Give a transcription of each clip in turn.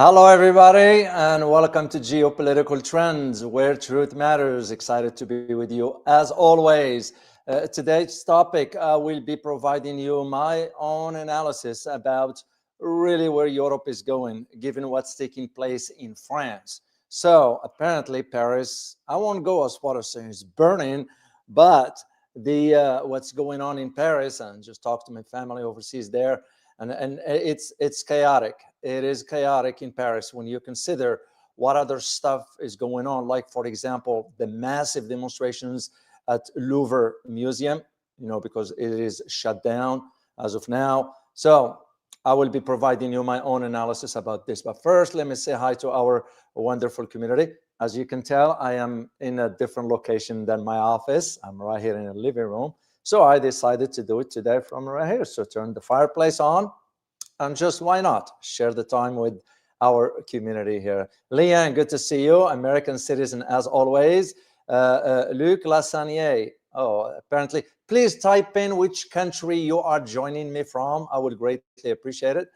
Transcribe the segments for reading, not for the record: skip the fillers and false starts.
Hello, everybody, and welcome to Geopolitical Trends, where truth matters. Excited to be with you as always. Today's topic, I will be providing you my own analysis about really where Europe is going, given what's taking place in France. So apparently Paris, I won't go as far as saying it's burning, but the what's going on in Paris, and just talk to my family overseas there, and it's chaotic. It is chaotic in Paris when you consider what other stuff is going on, like, for example, the massive demonstrations at Louvre Museum, because it is shut down as of now. So I will be providing you my own analysis about this. But first, let me say hi to our wonderful community. As you can tell, I am in a different location than my office. I'm right here in the living room. So I decided to do it today from right here. So turn the fireplace on. And just why not share the time with our community here. Liane, good to see you. American citizen as always. Luc Lassanier. Oh, apparently. Please type in which country you are joining me from. I would greatly appreciate it.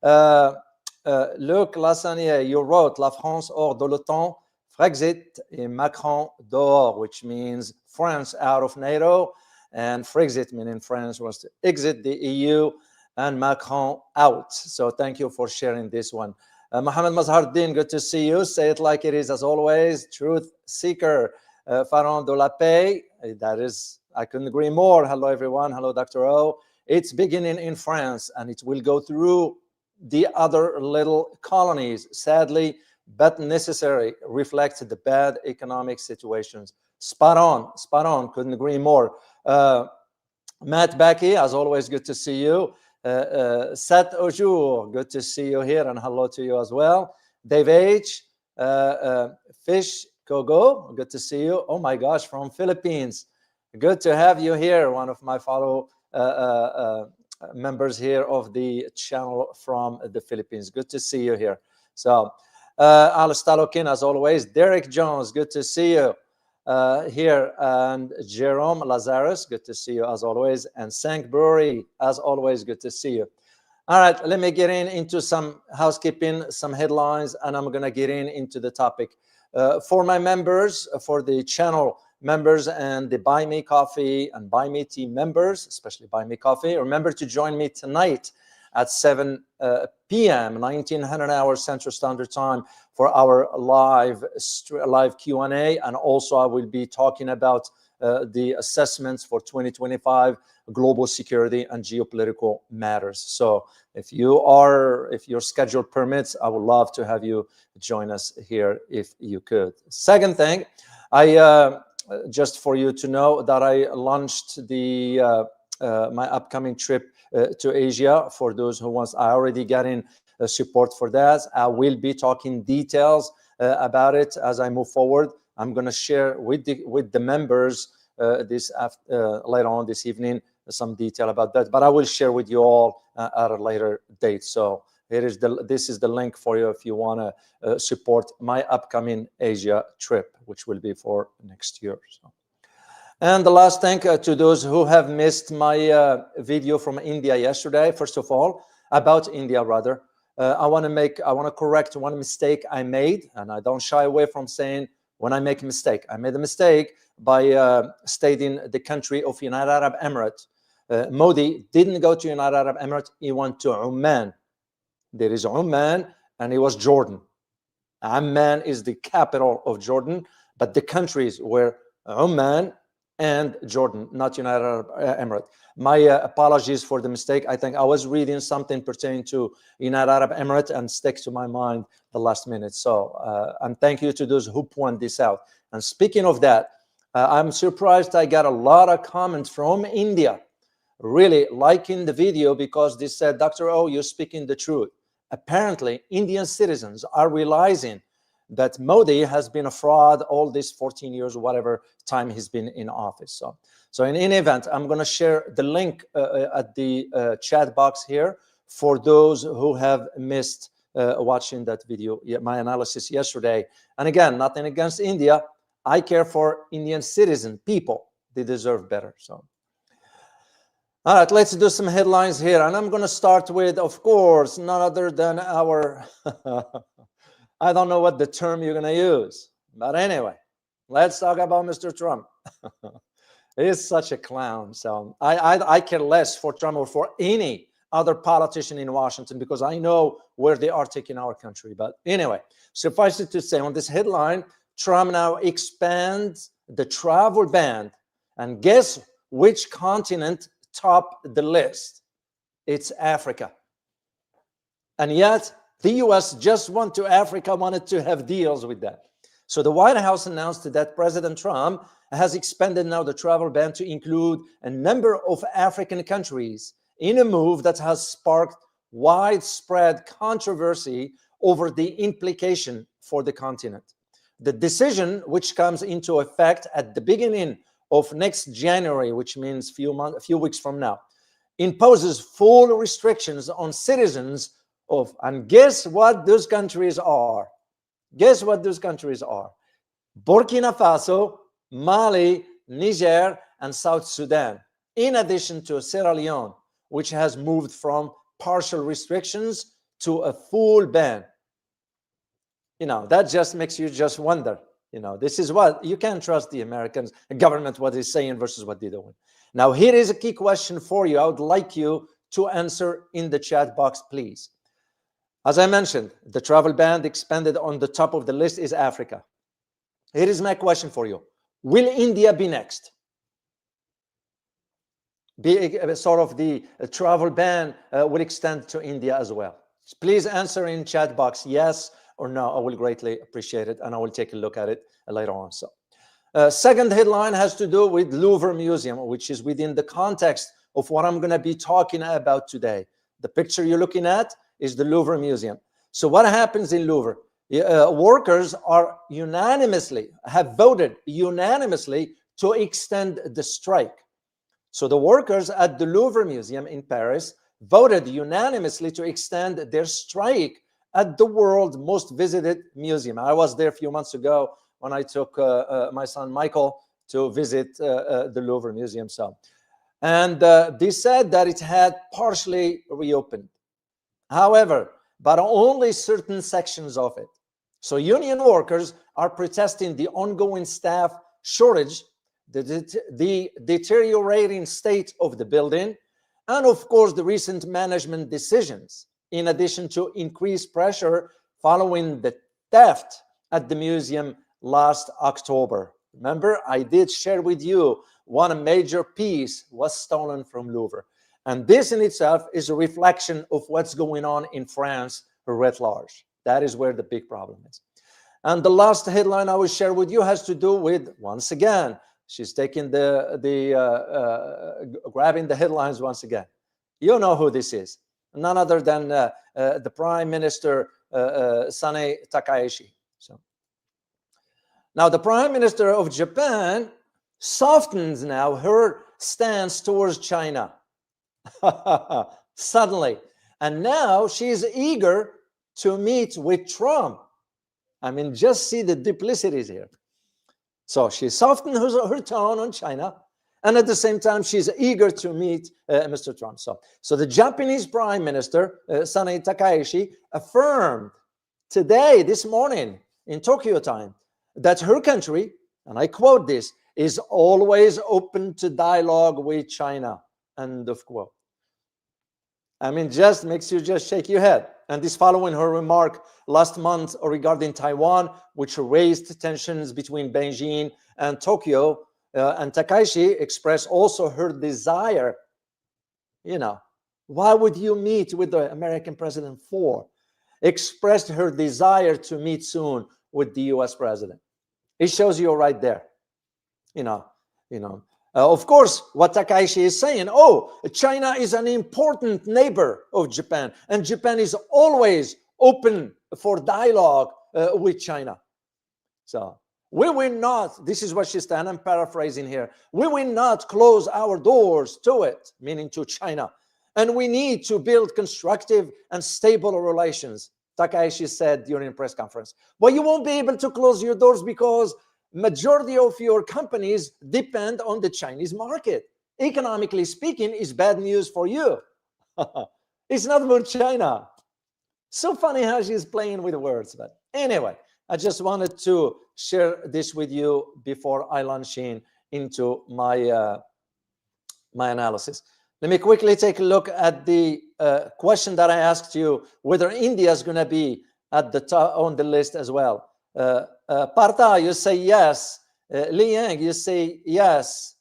Luc Lassanier, you wrote La France hors de l'OTAN, Frexit et Macron dehors, which means France out of NATO, and Frexit meaning France was to exit the EU, and Macron out. So thank you for sharing this one. Mohammed Mazhardin, good to see you. Say it like it is as always. Truth seeker. Faron de la Paix, that is, I couldn't agree more. Hello, everyone. Hello, Dr. O. It's beginning in France, and it will go through the other little colonies, sadly, but necessary, reflect the bad economic situations. Spot on, couldn't agree more. Matt Backy, as always, good to see you. Sat Ojour, good to see you here, and hello to you as well. Dave H, Fish Kogo, good to see you. Oh my gosh, from Philippines. Good to have you here, one of my fellow members here of the channel from the Philippines. Good to see you here. So, Alstalokin, as always. Derek Jones, good to see you here, and Jerome Lazarus, good to see you as always, and Sank Brewery, as always, good to see you. All right, let me get into some housekeeping, some headlines, and I'm going to get into the topic. For my members, for the channel members and the Buy Me Coffee and Buy Me Tea members, especially Buy Me Coffee, remember to join me tonight at 7 p.m., 1900 hours Central Standard Time for our live Q&A. And also I will be talking about the assessments for 2025 global security and geopolitical matters. So if your schedule permits, I would love to have you join us here if you could. Second thing, just for you to know that I launched the my upcoming trip to Asia. For those who wants, I already got in support for that. I will be talking details about it as I move forward. I'm going to share with the members later on this evening some detail about that, but I will share with you all at a later date. So this is the link for you if you want to support my upcoming Asia trip, which will be for next year. So. And the last thing to those who have missed my video from India yesterday, first of all, about India rather, I want to correct one mistake I made, and I don't shy away from saying when I make a mistake. I made a mistake by stating the country of United Arab Emirates. Modi didn't go to United Arab Emirates, he went to Oman. There is Oman, and it was Jordan. Amman is the capital of Jordan, but the countries were Oman and Jordan, not United Arab Emirates. My apologies for the mistake. I think I was reading something pertaining to United Arab Emirates and stuck to my mind the last minute. So, and thank you to those who point this out. And speaking of that, I'm surprised I got a lot of comments from India, really liking the video because they said, Dr. O, you're speaking the truth. Apparently, Indian citizens are realizing that Modi has been a fraud all these 14 years, whatever time he's been in office. So in any event, I'm going to share the link at the chat box here for those who have missed watching that video, my analysis yesterday. And again, nothing against India. I care for Indian citizen people. They deserve better. So. All right, let's do some headlines here. And I'm going to start with, of course, none other than our I don't know what the term you're going to use. But anyway, let's talk about Mr. Trump. He's such a clown. So I care less for Trump or for any other politician in Washington, because I know where they are taking our country. But anyway, suffice it to say, on this headline, Trump now expands the travel ban. And guess which continent topped the list? It's Africa. And yet, the US just wanted to have deals with that. So the White House announced that President Trump has expanded now the travel ban to include a number of African countries, in a move that has sparked widespread controversy over the implication for the continent. The decision, which comes into effect at the beginning of next January, which means a few weeks from now, imposes full restrictions on citizens of, and guess what those countries are? Guess what those countries are? Burkina Faso, Mali, Niger, and South Sudan, in addition to Sierra Leone, which has moved from partial restrictions to a full ban. That just makes you just wonder. This is what you can't trust the American government, what they're saying versus what they're doing. Now, here is a key question for you. I would like you to answer in the chat box, please. As I mentioned, the travel ban expanded on the top of the list is Africa. Here is my question for you. Will India be next? Sort of the travel ban will extend to India as well. Please answer in chat box yes or no. I will greatly appreciate it, and I will take a look at it later on. So, second headline has to do with Louvre Museum, which is within the context of what I'm going to be talking about today. The picture you're looking at is the Louvre Museum. So what happens in Louvre? Workers have voted unanimously to extend the strike. So the workers at the Louvre Museum in Paris voted unanimously to extend their strike at the world's most visited museum. I was there a few months ago when I took my son Michael to visit the Louvre Museum. And they said that it had partially reopened. However, but only certain sections of it. So union workers are protesting the ongoing staff shortage, the deteriorating state of the building, and of course the recent management decisions, in addition to increased pressure following the theft at the museum last October. Remember, I did share with you one major piece was stolen from Louvre. And this in itself is a reflection of what's going on in France writ large. That is where the big problem is. And the last headline I will share with you has to do with, once again, she's taking grabbing the headlines once again. You know who this is. None other than the Prime Minister, Sane Takaishi. So, now the Prime Minister of Japan softens now her stance towards China. Suddenly. And now she's eager to meet with Trump. I mean, just see the duplicities here. So she softened her tone on China, and at the same time, she's eager to meet Mr. Trump. So the Japanese Prime Minister, Sane Takaishi, affirmed today, this morning, in Tokyo time, that her country, and I quote this, is always open to dialogue with China, end of quote. I mean, just makes you just shake your head. And this following her remark last month regarding Taiwan, which raised tensions between Beijing and Tokyo. And Takaishi expressed also her desire, why would you meet with the American president for? Expressed her desire to meet soon with the US president. It shows you right there, of course, what Takaishi is saying, China is an important neighbor of Japan, and Japan is always open for dialogue with China. So we will not, this is what she's saying, I'm paraphrasing here, we will not close our doors to it, meaning to China, and we need to build constructive and stable relations, Takaishi said during a press conference. Well, you won't be able to close your doors because majority of your companies depend on the Chinese market. Economically speaking, is bad news for you. It's not about China. So funny how she's playing with words, but Anyway, I just wanted to share this with you before I launch into my my analysis. Let me quickly take a look at the question that I asked you, whether India is going to be at the top on the list as well. Partha, you say yes. Liang, you say yes.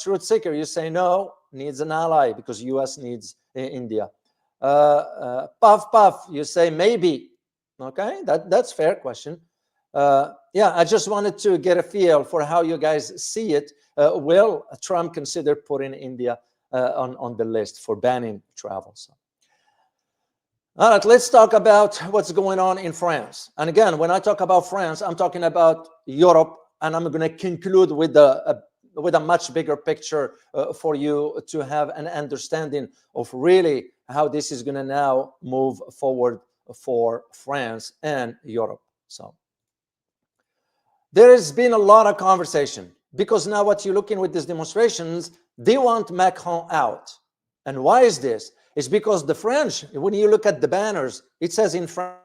Truth Seeker, you say no, needs an ally because US needs India. Puff Puff, you say maybe. Okay, that's fair question. Yeah, I just wanted to get a feel for how you guys see it. Will Trump consider putting India on the list for banning travel? So, all right, let's talk about what's going on in France. And again, when I talk about France, I'm talking about Europe, and I'm going to conclude with a much bigger picture for you to have an understanding of really how this is going to now move forward for France and Europe. So there has been a lot of conversation, because now what you're looking with these demonstrations, they want Macron out. And why is this? It's because the French, when you look at the banners, it says in French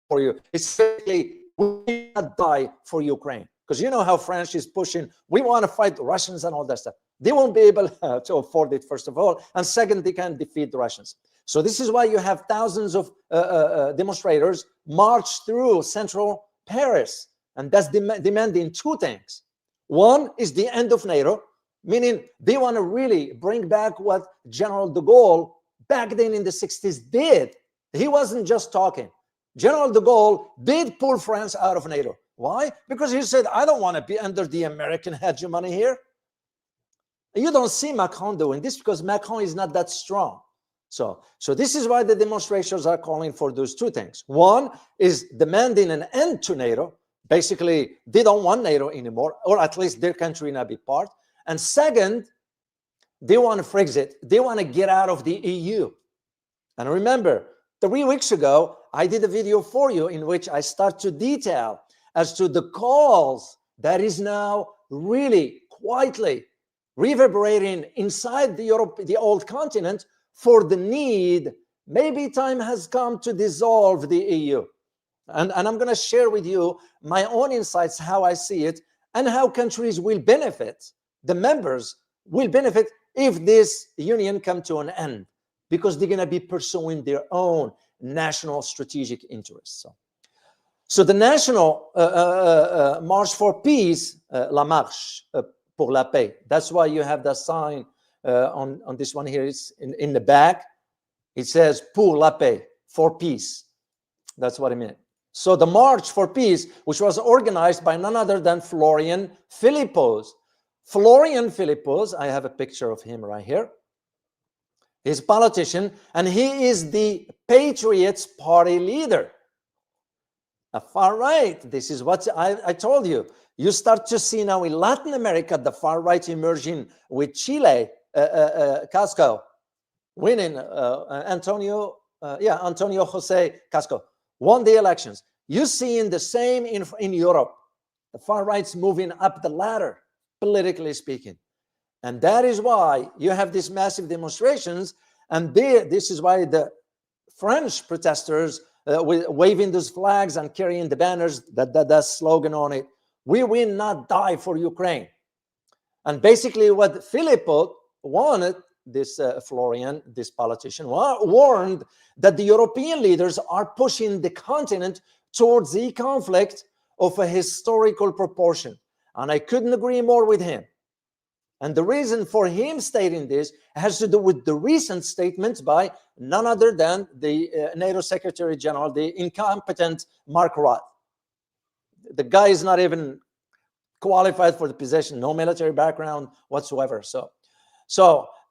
for you, it's basically, we will not die for Ukraine. Because you know how France is pushing, we want to fight the Russians and all that stuff. They won't be able to afford it, first of all. And second, they can't defeat the Russians. So this is why you have thousands of demonstrators march through central Paris. And that's demanding two things. One is the end of NATO, meaning they want to really bring back what General de Gaulle back then in the 60s did. He wasn't just talking. General de Gaulle did pull France out of NATO. Why? Because he said, I don't want to be under the American hegemony here. You don't see Macron doing this because Macron is not that strong. So this is why the demonstrations are calling for those two things. One is demanding an end to NATO. Basically, they don't want NATO anymore, or at least their country not be part. And second, they want Frexit. They want to get out of the EU. And remember, 3 weeks ago, I did a video for you in which I start to detail as to the calls that is now really quietly reverberating inside the Europe, the old continent, for the need, maybe time has come to dissolve the EU. And I'm going to share with you my own insights, how I see it, and how countries will benefit, the members will benefit if this union come to an end, because they're going to be pursuing their own national strategic interests. So the national March for Peace, La Marche pour la Paix, that's why you have that sign on this one here. It's in the back. It says pour la paix, for peace. That's what I mean. So the March for Peace, which was organized by none other than Florian Philippos. Florian Philippos, I have a picture of him right here. He's a politician, and he is the Patriots Party leader. A far right. This is what I told you. You start to see now in Latin America the far right emerging with Chile, Casco winning. Antonio Jose Casco won the elections. You see in the same in Europe, the far right's moving up the ladder, politically speaking. And that is why you have these massive demonstrations. And this is why the French protesters waving those flags and carrying the banners, that slogan on it, we will not die for Ukraine. And basically what Philippot wanted, this Florian, this politician, warned that the European leaders are pushing the continent towards the conflict of a historical proportion. And I couldn't agree more with him. And the reason for him stating this has to do with the recent statements by none other than the NATO Secretary General, the incompetent Mark Rutte. The guy is not even qualified for the position, no military background whatsoever.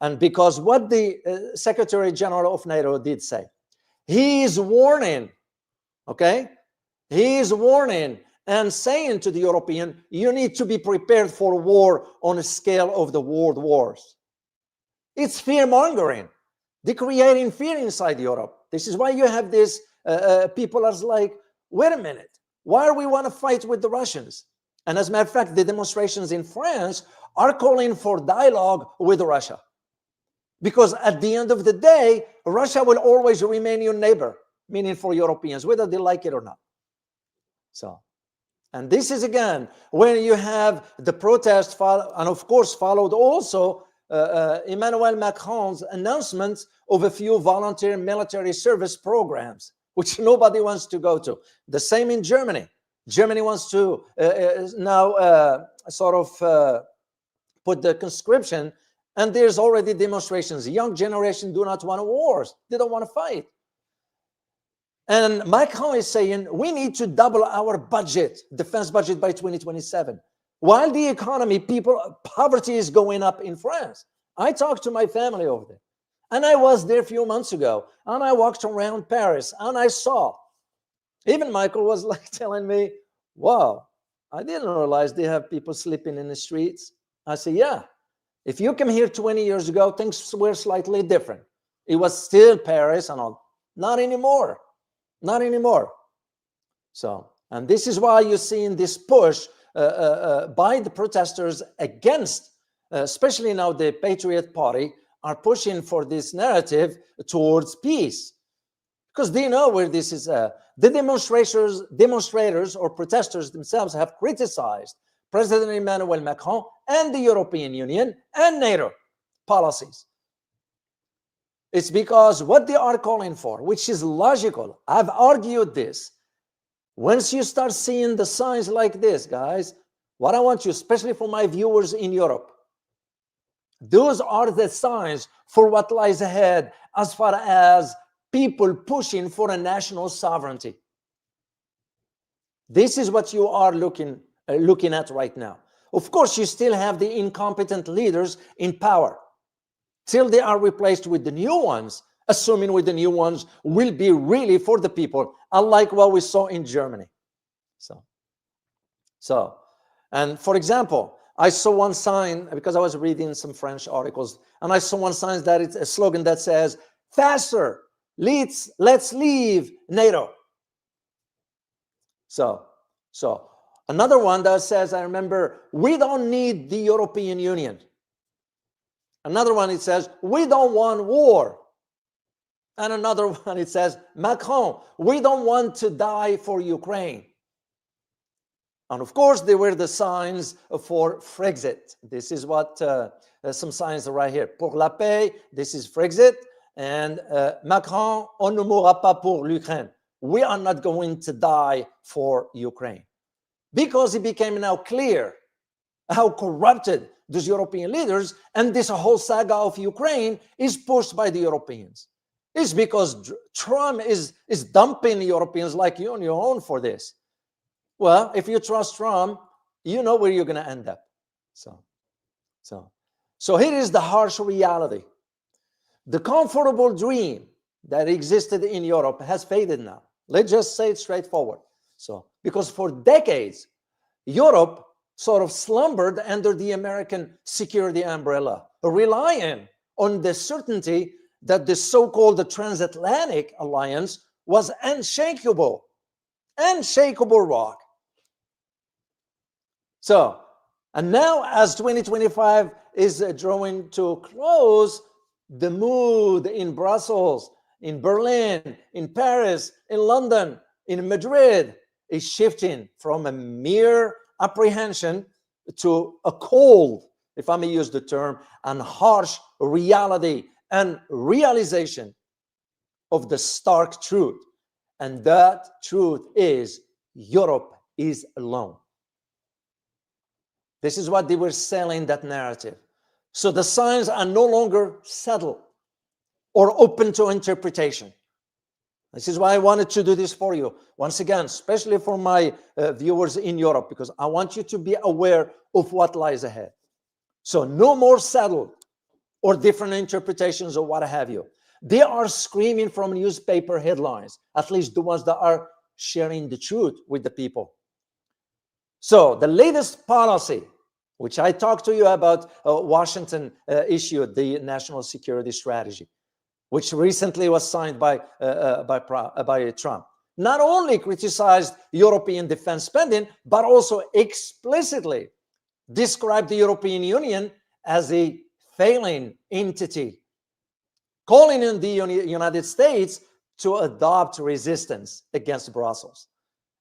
And because what the Secretary General of NATO did say, he is warning, okay? He is warning and saying to the European, you need to be prepared for war on a scale of the world wars. It's fear-mongering. They're creating fear inside Europe. This is why you have this, people are like, wait a minute, why do we want to fight with the Russians? And as a matter of fact, the demonstrations in France are calling for dialogue with Russia. Because at the end of the day, Russia will always remain your neighbor, meaning for Europeans, whether they like it or not. So, and this is again when you have the protest, and of course followed also Emmanuel Macron's announcement of a few volunteer military service programs, which nobody wants to go to. The same in Germany. Germany wants to now sort of put the conscription, and there's already demonstrations. The young generation do not want wars. They don't want to fight. And Macron is saying we need to double our budget, defense budget, by 2027. While the economy, poverty is going up in France. I talked to my family over there. And I was there a few months ago. And I walked around Paris. And I saw, even Michael was like telling me, wow, I didn't realize they have people sleeping in the streets. I said, yeah. If you came here 20 years ago, things were slightly different. It was still Paris and all. Not anymore. Not anymore. So, and this is why you're seeing this push by the protesters against, especially now the Patriot Party, are pushing for this narrative towards peace. Because they know where this is. The demonstrators or protesters themselves have criticized President Emmanuel Macron and the European Union and NATO policies. It's because what they are calling for, which is logical, I've argued this. Once you start seeing the signs like this, guys, what I want you, especially for my viewers in Europe, those are the signs for what lies ahead as far as people pushing for a national sovereignty. This is what you are looking at right now. Of course, you still have the incompetent leaders in power till they are replaced with the new ones, assuming with the new ones will be really for the people, unlike what we saw in Germany. So, and for example, I saw one sign, because I was reading some French articles, and I saw one sign that it's a slogan that says, faster, let's leave NATO. So another one that says, I remember, we don't need the European Union. Another one, it says, we don't want war. And another one, it says, Macron, we don't want to die for Ukraine. And of course, there were the signs for Frexit. This is what some signs are right here. Pour la paix, this is Frexit. And Macron, on ne mourra pas pour l'Ukraine. We are not going to die for Ukraine. Because it became now clear how corrupted these European leaders, and this whole saga of Ukraine is pushed by the Europeans. It's because Trump is dumping Europeans like you on your own for this. Well, if you trust Trump, you know where you're going to end up. So here is the harsh reality. The comfortable dream that existed in Europe has faded now. Let's just say it straightforward. So, because for decades, Europe sort of slumbered under the American security umbrella, relying on the certainty that the so-called transatlantic alliance was unshakable rock. So, and now as 2025 is drawing to close, the mood in Brussels, in Berlin, in Paris, in London, in Madrid is shifting from a mere apprehension to a cold, if I may use the term, and harsh reality and realization of the stark truth. And that truth is Europe is alone. This is what they were selling, that narrative. So the signs are no longer settled or open to interpretation. This is why I wanted to do this for you. Once again, especially for my viewers in Europe, because I want you to be aware of what lies ahead. So no more settled or different interpretations or what have you. They are screaming from newspaper headlines, at least the ones that are sharing the truth with the people. So the latest policy, which I talked to you about, Washington issued the national security strategy, which recently was signed by Trump, not only criticized European defense spending, but also explicitly described the European Union as a failing entity calling on the United States to adopt resistance against Brussels.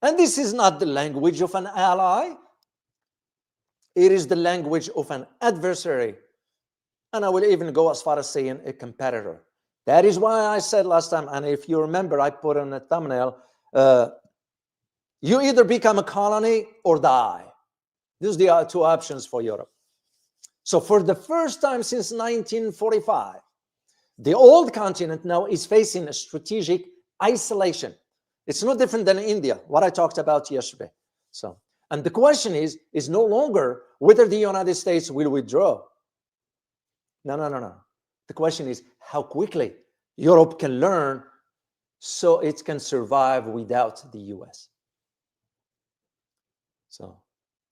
And this is not the language of an ally. It is the language of an adversary. And I will even go as far as saying a competitor. That is why I said last time, and if you remember, I put on a thumbnail, you either become a colony or die. These are the two options for Europe. So for the first time since 1945, the old continent now is facing a strategic isolation. It's no different than India, what I talked about yesterday. So, and the question is no longer whether the United States will withdraw. No. The question is how quickly Europe can learn so it can survive without the US.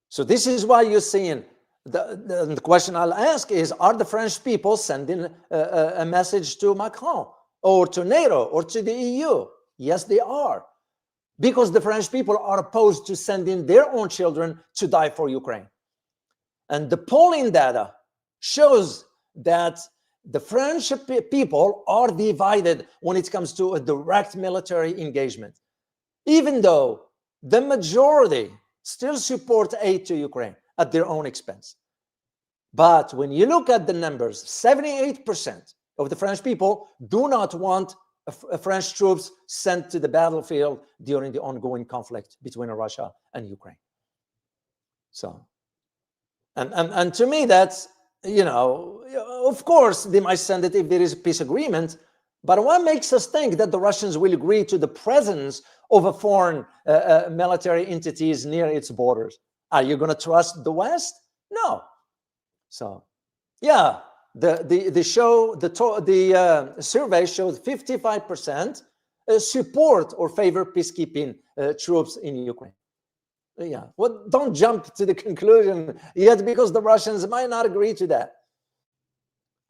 So this is why you're seeing the question I'll ask is, are the French people sending a message to Macron or to NATO or to the EU? Yes, they are. Because the French people are opposed to sending their own children to die for Ukraine. And the polling data shows that the French people are divided when it comes to a direct military engagement, even though the majority still support aid to Ukraine at their own expense. But when you look at the numbers, 78% of the French people do not want French troops sent to the battlefield during the ongoing conflict between Russia and Ukraine. So, and to me, that's, you know, of course, they might send it if there is a peace agreement, but what makes us think that the Russians will agree to the presence of a foreign military entities near its borders? Are you going to trust the West? No. So, yeah, the survey showed 55% support or favor peacekeeping troops in Ukraine. Yeah, well, don't jump to the conclusion yet, because the Russians might not agree to that.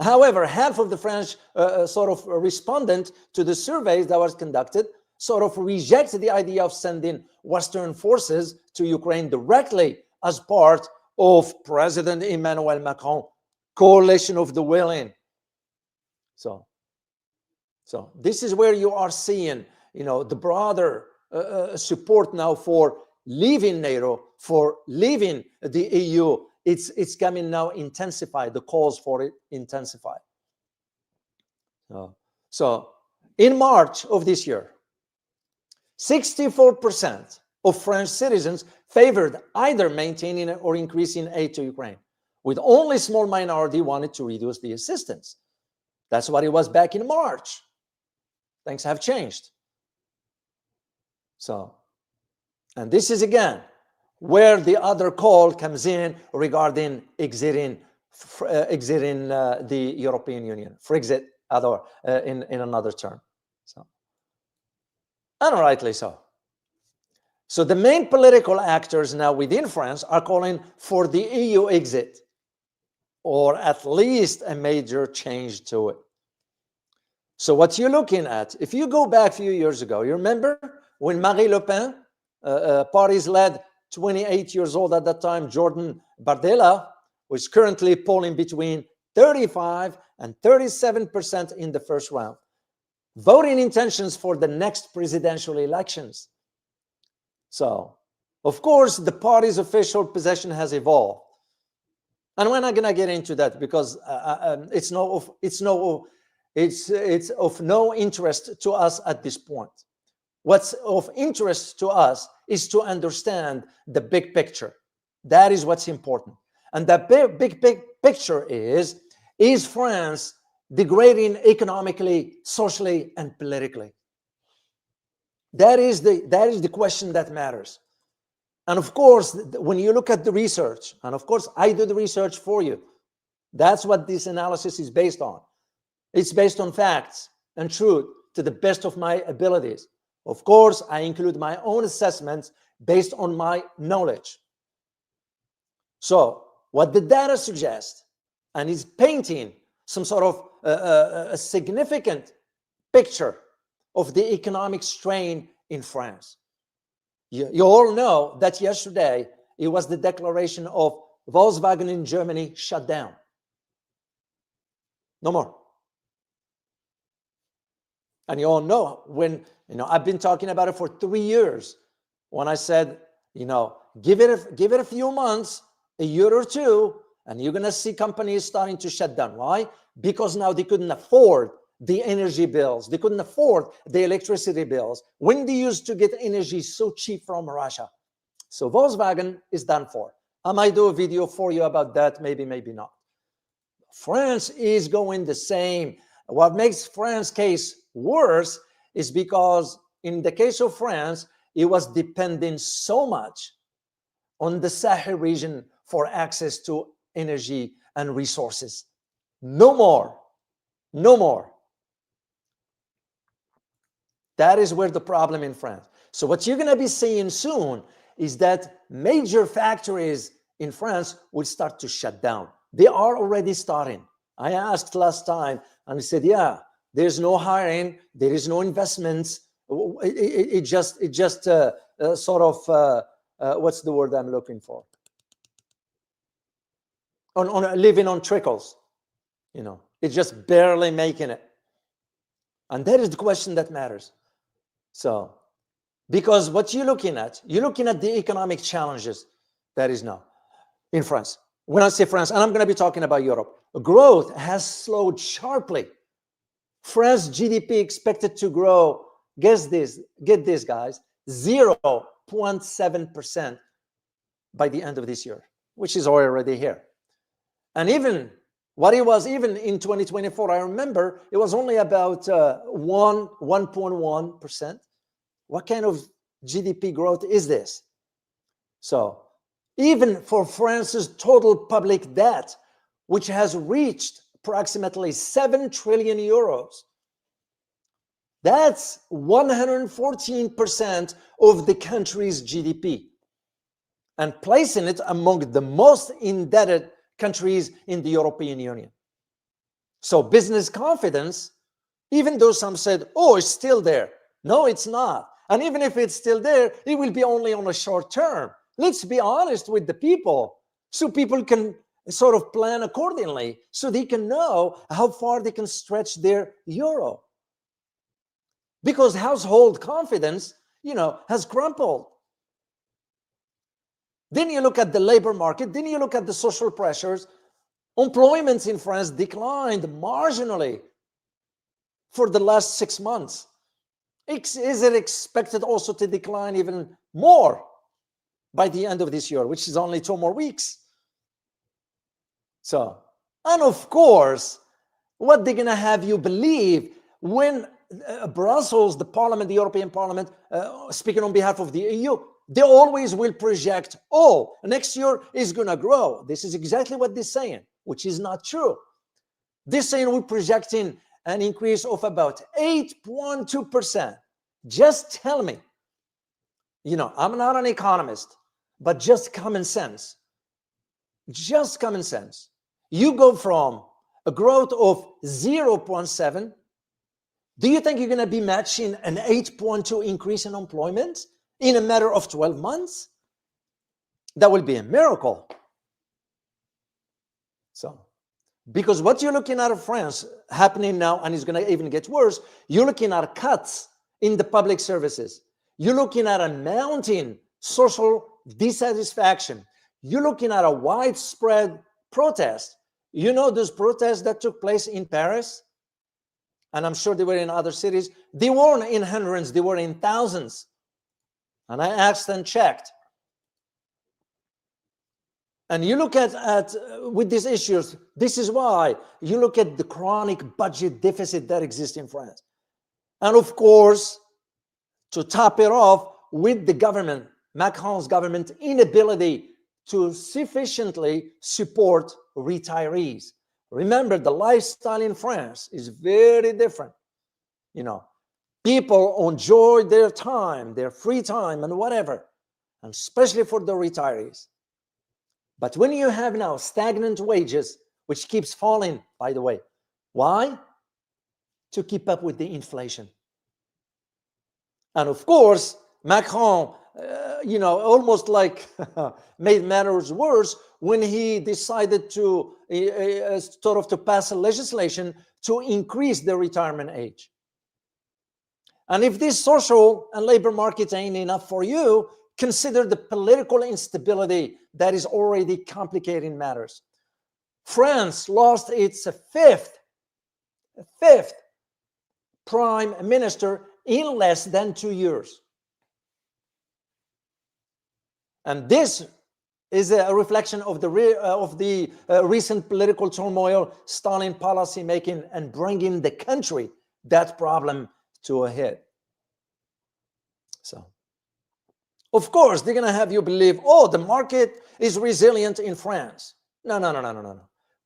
However, half of the French sort of respondent to the surveys that was conducted sort of rejected the idea of sending Western forces to Ukraine directly as part of President Emmanuel Macron coalition of the willing. So this is where you are seeing, you know, the broader support now for leaving NATO, for leaving the EU. It's coming now intensified. The calls for it intensify. So in March of this year, 64% of French citizens favored either maintaining or increasing aid to Ukraine, with only a small minority wanted to reduce the assistance. That's what it was back in March. Things have changed. So, and this is again where the other call comes in regarding exiting the European Union, Frexit, in another term. So, and rightly so. So the main political actors now within France are calling for the EU exit, or at least a major change to it. So what you're looking at, if you go back a few years ago, you remember when Marine Le Pen, Paris led 28 years old at that time, Jordan Bardella, was currently polling between 35 and 37% in the first round. Voting intentions for the next presidential elections. So, of course, the party's official position has evolved. And we're not going to get into that because it's of no interest to us at this point. What's of interest to us is to understand the big picture. That is what's important. And the big picture is France degrading economically, socially, and politically? That is the question that matters. And of course, when you look at the research, and of course, I do the research for you. That's what this analysis is based on. It's based on facts and truth to the best of my abilities. Of course, I include my own assessments based on my knowledge. So what the data suggests, and is painting some sort of a significant picture of the economic strain in France. You all know that yesterday it was the declaration of Volkswagen in Germany shut down. No more. And you all know, when, I've been talking about it for 3 years, when I said, give it a few months, a year or two, and you're going to see companies starting to shut down. Why? Because now they couldn't afford the energy bills. They couldn't afford the electricity bills when they used to get energy so cheap from Russia. So Volkswagen is done for. I might do a video for you about that, maybe, maybe not. France is going the same. What makes France's case worse is because in the case of France, it was depending so much on the Sahel region for access to energy and resources. No more. No more. That is where the problem in France. So what you're going to be seeing soon is that major factories in France will start to shut down. They are already starting. I asked last time and he said, yeah, there's no hiring, there is no investments. It just sort of, what's the word I'm looking for? On living on trickles, it's just barely making it. And that is the question that matters. So, because what you're looking at the economic challenges that is now in France. When I say France, and I'm going to be talking about Europe, growth has slowed sharply. France GDP expected to grow, get this guys, 0.7% by the end of this year, which is already here. And even what it was even in 2024, I remember it was only about 1.1%. What kind of GDP growth is this? So even for France's total public debt, which has reached approximately 7 trillion euros, that's 114% of the country's GDP, and placing it among the most indebted countries in the European Union. So business confidence, even though some said, oh, it's still there. No, it's not. And even if it's still there, it will be only on a short term. Let's be honest with the people, so people can sort of plan accordingly, so they can know how far they can stretch their euro. Because household confidence, has crumpled. Then you look at the labor market, then you look at the social pressures. Employment in France declined marginally for the last 6 months. Is it expected also to decline even more by the end of this year, which is only 2 more weeks? So, and of course, what they're going to have you believe when Brussels, the Parliament, the European Parliament, speaking on behalf of the EU, they always will project, oh, next year is going to grow. This is exactly what they're saying, which is not true. They're saying we're projecting an increase of about 8.2%. Just tell me, I'm not an economist, but just common sense. Just common sense. You go from a growth of 0.7. Do you think you're going to be matching an 8.2 increase in employment in a matter of 12 months? That will be a miracle. So, because what you're looking at in France happening now, and it's going to even get worse, you're looking at cuts in the public services. You're looking at a mounting social dissatisfaction. You're looking at a widespread protest. Those protests that took place in Paris, and I'm sure they were in other cities, they weren't in hundreds, they were in thousands. And I asked and checked. And you look at with these issues, this is why you look at the chronic budget deficit that exists in France. And of course, to top it off with the government, Macron's government inability to sufficiently support retirees. Remember, the lifestyle in France is very different. People enjoy their time, their free time and whatever, and especially for the retirees. But when you have now stagnant wages, which keeps falling, by the way, why? To keep up with the inflation. And of course, Macron, almost like made matters worse when he decided to to pass a legislation to increase the retirement age. And if this social and labor market ain't enough for you, consider the political instability that is already complicating matters. France lost its fifth prime minister in less than 2 years. And this is a reflection of the recent political turmoil, stalling policy making, and bringing the country that problem to a head. So, of course, they're going to have you believe, oh, the market is resilient in France. No.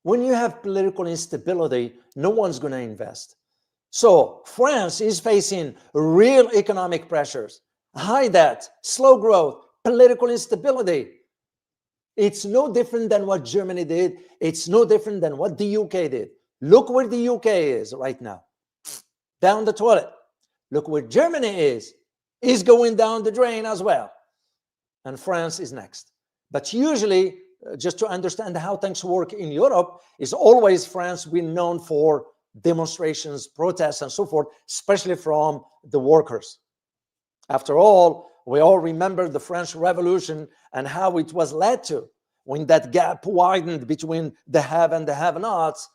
When you have political instability, no one's going to invest. So France is facing real economic pressures, high debt, slow growth, political instability. It's no different than what Germany did. It's no different than what the UK did. Look where the UK is right now, down the toilet. Look where Germany is going down the drain as well. And France is next. But usually, just to understand how things work in Europe, is always France been known for demonstrations, protests, and so forth, especially from the workers. After all, we all remember the French Revolution and how it was led to when that gap widened between the have and the have-nots,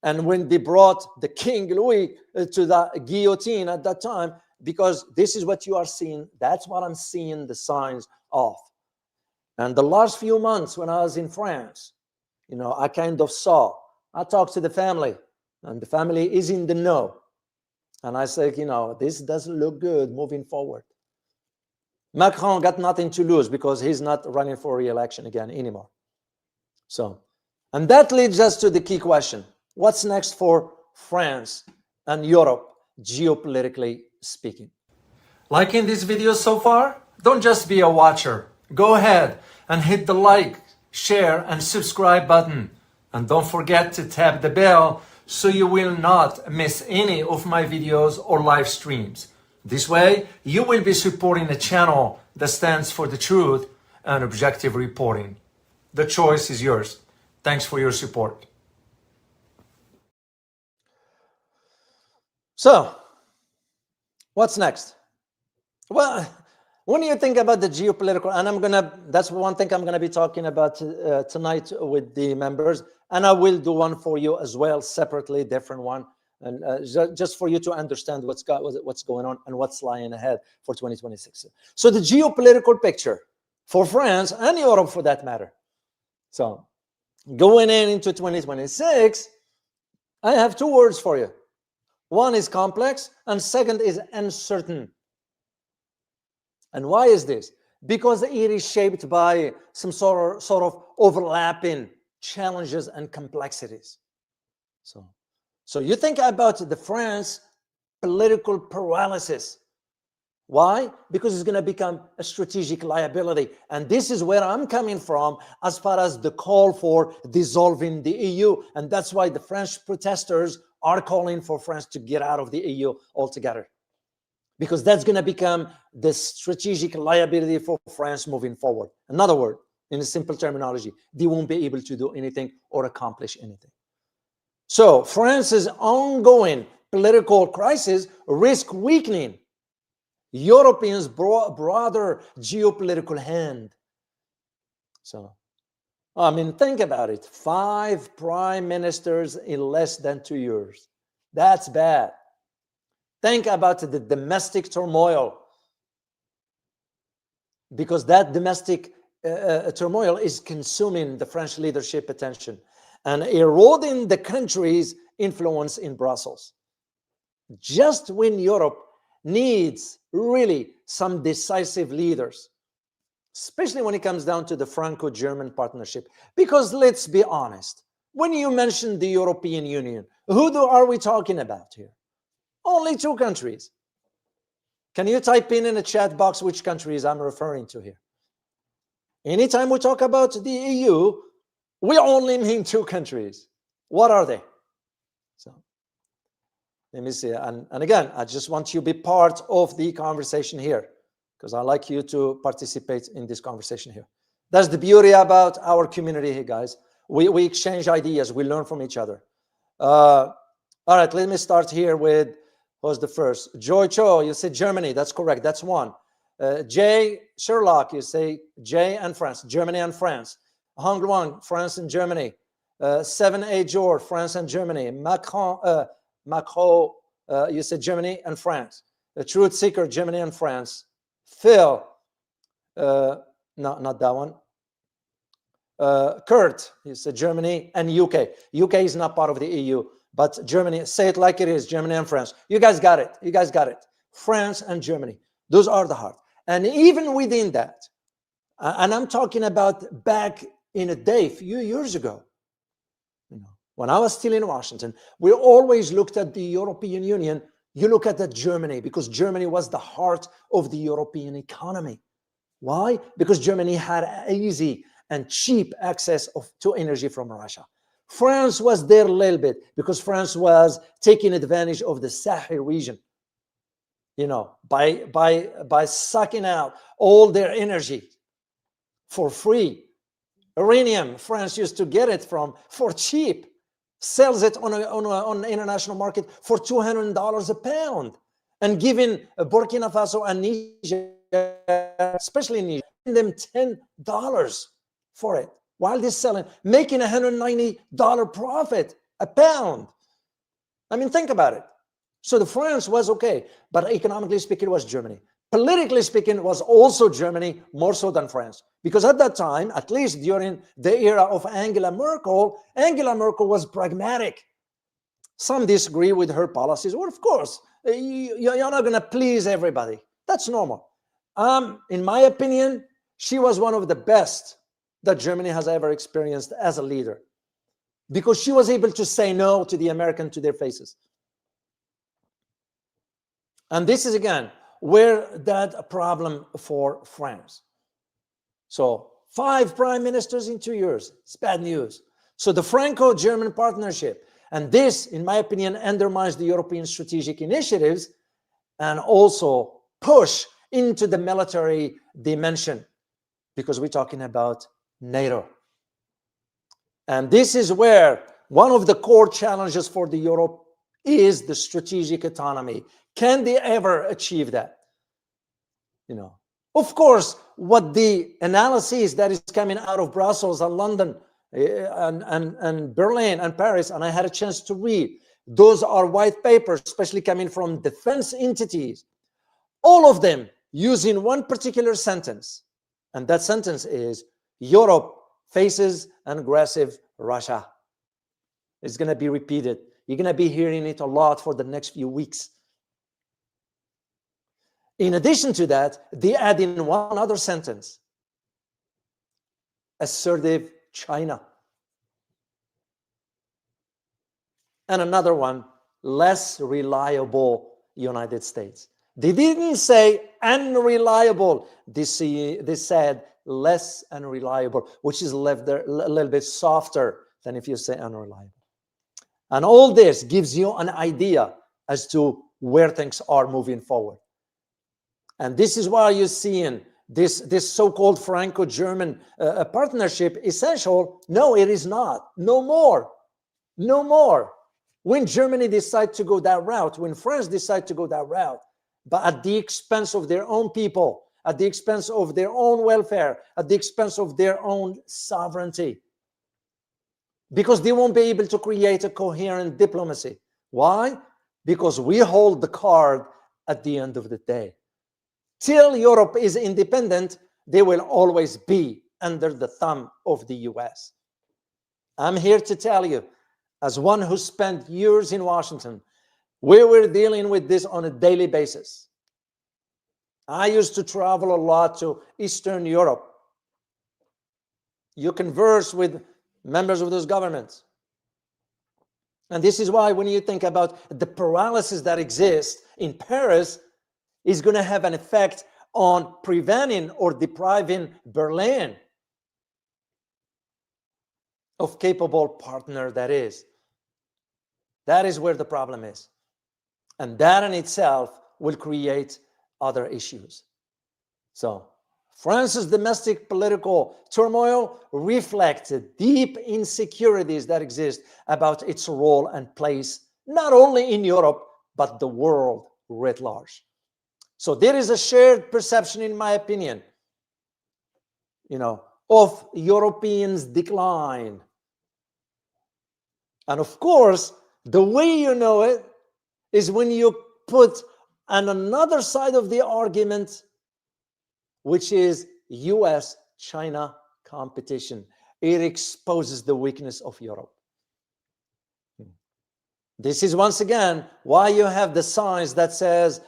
and when they brought the King Louis to the guillotine at that time, because this is what you are seeing. That's what I'm seeing the signs of. And the last few months when I was in France, I kind of saw, I talked to the family, and the family is in the know. And I said, this doesn't look good moving forward. Macron got nothing to lose because he's not running for re-election again anymore. So, and that leads us to the key question. What's next for France and Europe, geopolitically speaking? Liking this video so far? Don't just be a watcher. Go ahead and hit the like, share, and subscribe button. And don't forget to tap the bell so you will not miss any of my videos or live streams. This way, you will be supporting a channel that stands for the truth and objective reporting. The choice is yours. Thanks for your support. So, what's next? Well, when you think about the geopolitical, and that's one thing I'm gonna be talking about tonight with the members, and I will do one for you as well, separately, different one, and just for you to understand what's going on and what's lying ahead for 2026. So the geopolitical picture for France and Europe, for that matter. So going into 2026, I have two words for you. One is complex, and second is uncertain. And why is this? Because it is shaped by some sort of overlapping challenges and complexities. So you think about the France political paralysis. Why? Because it's going to become a strategic liability. And this is where I'm coming from as far as the call for dissolving the EU. And that's why the French protesters are calling for France to get out of the EU altogether. Because that's going to become the strategic liability for France moving forward. In other words, in a simple terminology, they won't be able to do anything or accomplish anything. So France's ongoing political crisis risks weakening Europeans' broader geopolitical hand. So, think about it. 5 prime ministers in less than 2 years. That's bad. Think about the domestic turmoil, because that domestic turmoil is consuming the French leadership attention and eroding the country's influence in Brussels. Just when Europe needs really some decisive leaders, especially when it comes down to the Franco-German partnership. Because let's be honest, when you mention the European Union, who are we talking about here? Only 2 countries. Can you type in a chat box which countries I'm referring to here? Anytime we talk about the EU, we only mean 2 countries. What are they? So let me see. And again, I just want you to be part of the conversation here, because I like you to participate in this conversation here. That's the beauty about our community here, guys. We exchange ideas. We learn from each other. All right, let me start here with Who's the first? Joy Cho, you say Germany. That's correct. That's one. Jay Sherlock, you say Jay and France. Germany and France. Hong Luang, France and Germany. 7A George, France and Germany. Macron, you said Germany and France. The Truth Seeker, Germany and France. Phil, no, not that one. Kurt, you said Germany and UK. UK is not part of the EU, but Germany, say it like it is, Germany and France. You guys got it. You guys got it. France and Germany. Those are the heart. And even within that, and I'm talking about back in a day, a few years ago, when I was still in Washington, we always looked at the European Union. You look at that Germany, because Germany was the heart of the European economy. Why? Because Germany had easy and cheap access to energy from Russia. France was there a little bit because France was taking advantage of the Sahel region, by sucking out all their energy for free. Uranium, France used to get it for cheap, sells it on the international market for $200 a pound, and giving Burkina Faso and Niger, especially Niger, them $10 for it, while they're selling, making $190 profit a pound. I mean, think about it. So the France was okay, but economically speaking, it was Germany. Politically speaking, it was also Germany, more so than France. Because at that time, at least during the era of Angela Merkel was pragmatic. Some disagree with her policies. Well, of course, you're not going to please everybody. That's normal. In my opinion, she was one of the best that Germany has ever experienced as a leader, because she was able to say no to the Americans to their faces. And this is, again, where that problem for France. So 5 prime ministers in 2 years, it's bad news. So the Franco-German partnership, and this, in my opinion, undermines the European strategic initiatives and also push into the military dimension, because we're talking about NATO. And this is where one of the core challenges for the Europe is the strategic autonomy. Can they ever achieve that? Of course, what the analysis that is coming out of Brussels and London and Berlin and Paris, and I had a chance to read, those are white papers, especially coming from defense entities, all of them using one particular sentence. And that sentence is, Europe faces an aggressive Russia. It's going to be repeated. You're going to be hearing it a lot for the next few weeks. In addition to that, they add in one other sentence: assertive China. And another one, less reliable United States. They didn't say unreliable. They said less unreliable, which is left there a little bit softer than if you say unreliable. And all this gives you an idea as to where things are moving forward. And this is why you're seeing this so-called Franco-German partnership essential. No, it is not. No more. No more. When Germany decides to go that route, when France decides to go that route, but at the expense of their own people, at the expense of their own welfare, at the expense of their own sovereignty, because they won't be able to create a coherent diplomacy. Why? Because we hold the card at the end of the day. Till Europe is independent, they will always be under the thumb of the US. I'm here to tell you, as one who spent years in Washington, we were dealing with this on a daily basis. I used to travel a lot to Eastern Europe. You converse with members of those governments. And this is why when you think about the paralysis that exists in Paris, is going to have an effect on preventing or depriving Berlin of capable partner that is. That is where the problem is. And that in itself will create other issues. So France's domestic political turmoil reflects the deep insecurities that exist about its role and place, not only in Europe, but the world writ large. So there is a shared perception, in my opinion, of Europeans' decline. And of course, the way you know it is when you put on another side of the argument, which is US-China competition. It exposes the weakness of Europe. This is once again why you have the signs that says,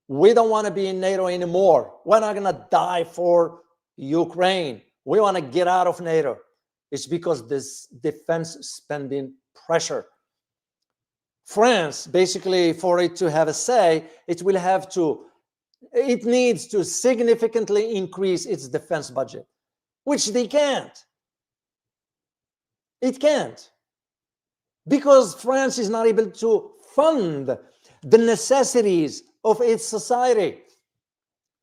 we don't want to be in NATO anymore. We're not going to die for Ukraine. We want to get out of NATO. It's because this defense spending pressure. France, basically, for it to have a say, it needs to significantly increase its defense budget, which they can't. It can't. Because France is not able to fund the necessities of its society,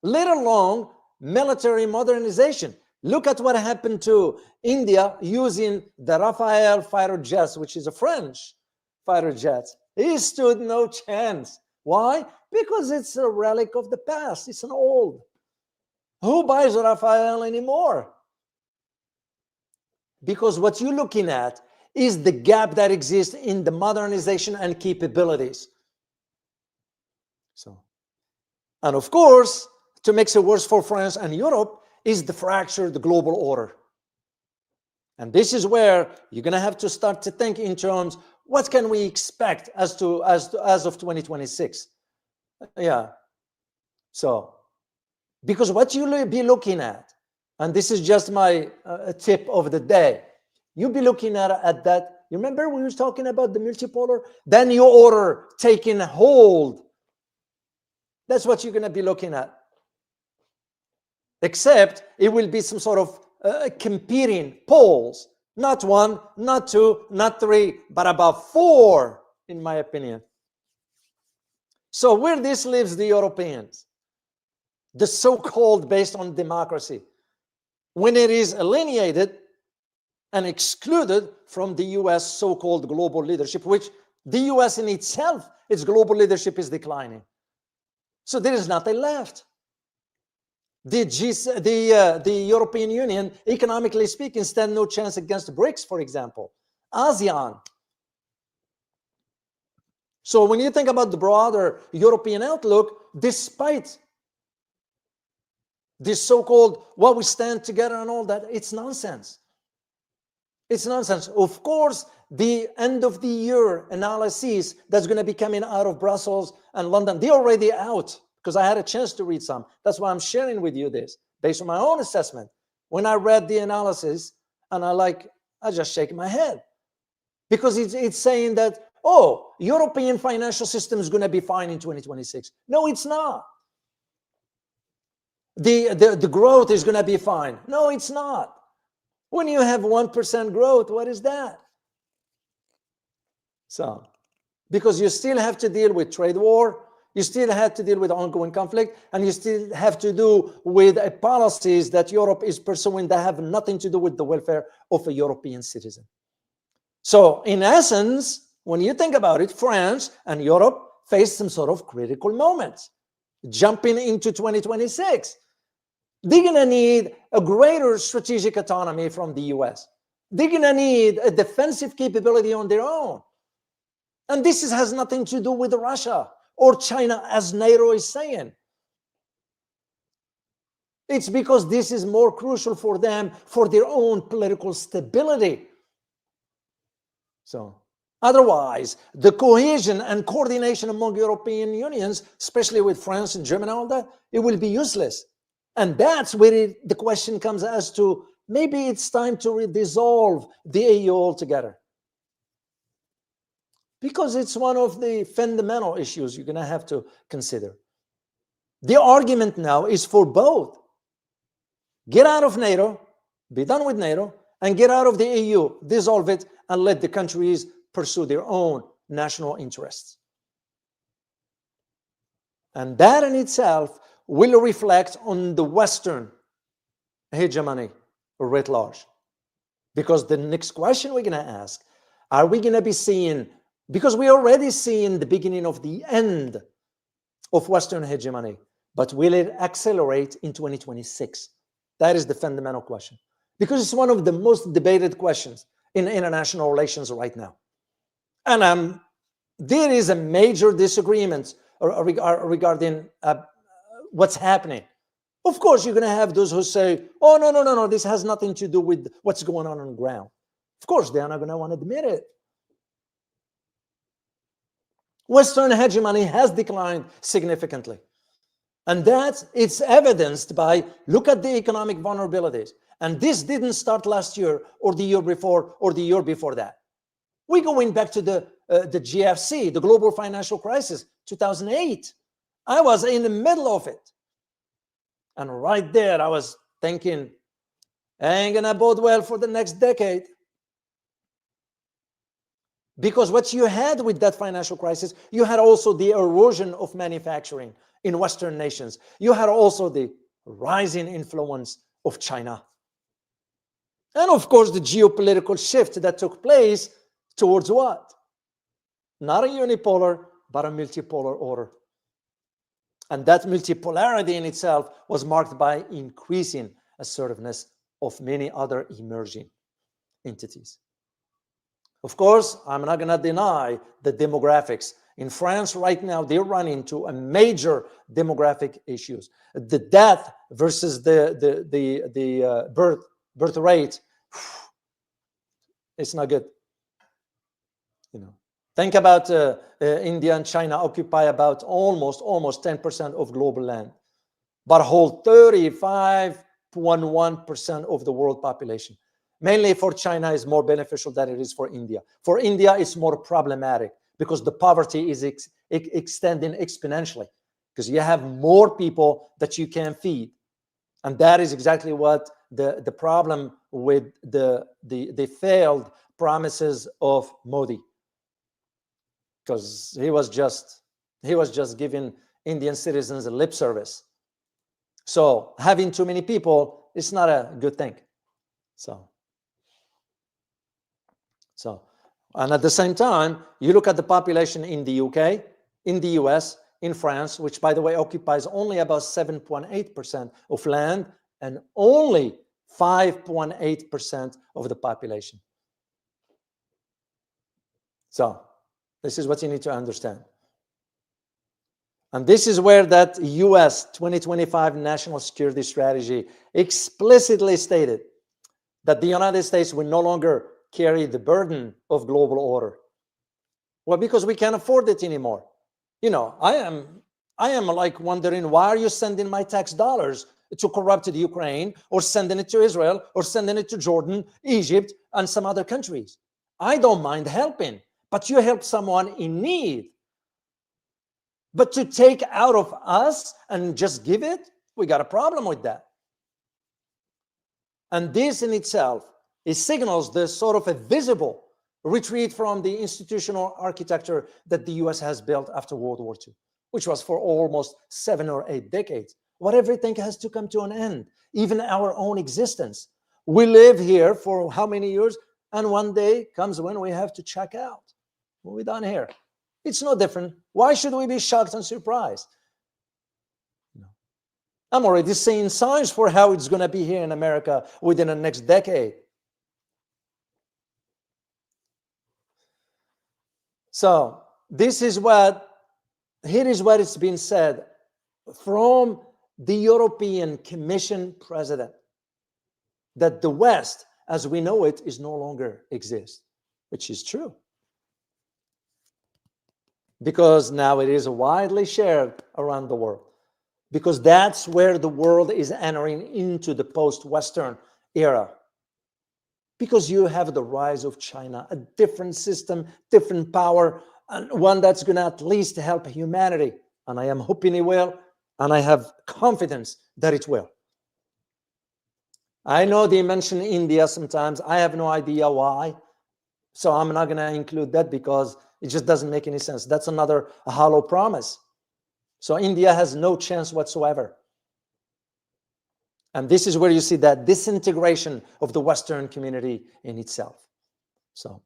let alone military modernization. Look at what happened to India using the Rafale fighter jets, which is a French fighter jet. He stood no chance. Why? Because it's a relic of the past. It's an old. Who buys a Rafale anymore? Because what you're looking at is the gap that exists in the modernization and capabilities. And of course, to make it worse for France and Europe is the fractured global order. And this is where you're going to have to start to think in terms, what can we expect as of 2026? Yeah. So, because what you'll be looking at, and this is just my tip of the day, you'll be looking at that. You remember we were talking about the multipolar? Then your order taking hold. That's what you're going to be looking at. Except it will be some sort of competing poles. Not one, not two, not three, but about four, in my opinion. So where this leaves the Europeans, the so-called based on democracy, when it is alienated and excluded from the US so-called global leadership, which the US in itself, its global leadership is declining. So there is nothing left. The European Union, economically speaking, stand no chance against BRICS, for example, ASEAN. So when you think about the broader European outlook, despite this so-called, well, we stand together and all that, it's nonsense. It's nonsense. Of course, the end of the year analyses that's going to be coming out of Brussels and London, they're already out, because I had a chance to read some. That's why I'm sharing with you this, based on my own assessment. When I read the analysis, and I just shake my head. Because it's saying that, oh, European financial system is going to be fine in 2026. No, it's not. The growth is going to be fine. No, it's not. When you have 1% growth, what is that? So, because you still have to deal with trade war, you still have to deal with ongoing conflict, and you still have to do with policies that Europe is pursuing that have nothing to do with the welfare of a European citizen. So, in essence, when you think about it, France and Europe face some sort of critical moments. Jumping into 2026, they're going to need a greater strategic autonomy from the US. They're going to need a defensive capability on their own. And this has nothing to do with Russia or China, as NATO is saying. It's because this is more crucial for them for their own political stability. So, otherwise, the cohesion and coordination among European unions, especially with France and Germany and all that, it will be useless. And that's where the question comes as to, maybe it's time to dissolve the EU altogether. Because it's one of the fundamental issues you're going to have to consider. The argument now is for both. Get out of NATO, be done with NATO, and get out of the EU, dissolve it, and let the countries pursue their own national interests. And that in itself will reflect on the Western hegemony writ large. Because the next question we're going to ask, are we going to be seeing because we already see in the beginning of the end of Western hegemony. But will it accelerate in 2026? That is the fundamental question, because it's one of the most debated questions in international relations right now. And there is a major disagreement regarding what's happening. Of course, you're going to have those who say, oh, no, this has nothing to do with what's going on the ground. Of course, they're not going to want to admit it. Western hegemony has declined significantly. And that it's evidenced by, look at the economic vulnerabilities. And this didn't start last year or the year before or the year before that. We're going back to the GFC, the global financial crisis, 2008. I was in the middle of it. And right there, I was thinking, ain't gonna bode well for the next decade. Because what you had with that financial crisis, you had also the erosion of manufacturing in Western nations. You had also the rising influence of China. And of course, the geopolitical shift that took place towards what? Not a unipolar, but a multipolar order. And that multipolarity in itself was marked by increasing assertiveness of many other emerging entities. Of course, I'm not going to deny the demographics. In France right now, they're running into a major demographic issues. The death versus the birth rate, it's not good. You know, think about India and China occupy about almost 10% of global land, but hold 35.1% of the world population. Mainly for China is more beneficial than it is for India. For India, it's more problematic because the poverty is extending exponentially because you have more people that you can feed. And that is exactly what the problem with the failed promises of Modi, because he was just giving Indian citizens a lip service. So having too many people is not a good thing. And at the same time, you look at the population in the UK, in the US, in France, which by the way occupies only about 7.8% of land and only 5.8% of the population. So this is what you need to understand. And this is where that US 2025 national security strategy explicitly stated that the United States will no longer carry the burden of global order. Well, because we can't afford it anymore. You know, I am like wondering, why are you sending my tax dollars to corrupted Ukraine, or sending it to Israel, or sending it to Jordan, Egypt, and some other countries? I don't mind helping, but you help someone in need. But to take out of us and just give it, we got a problem with that. And this in itself, it signals the sort of a visible retreat from the institutional architecture that the US has built after World War II, which was for almost 7 or 8 decades. What everything has to come to an end, even our own existence. We live here for how many years? And one day comes when we have to check out. What we done here? It's no different. Why should we be shocked and surprised? No. I'm already seeing signs for how it's going to be here in America within the next decade. So here is what it's been said from the European Commission president, that the West, as we know it, is no longer exist, which is true. Because now it is widely shared around the world. Because that's where the world is entering into the post-Western era. Because you have the rise of China, a different system, different power, and one that's going to at least help humanity. And I am hoping it will, and I have confidence that it will. I know they mention India sometimes. I have no idea why. So I'm not going to include that because it just doesn't make any sense. That's another hollow promise. So India has no chance whatsoever. And this is where you see that disintegration of the Western community in itself. So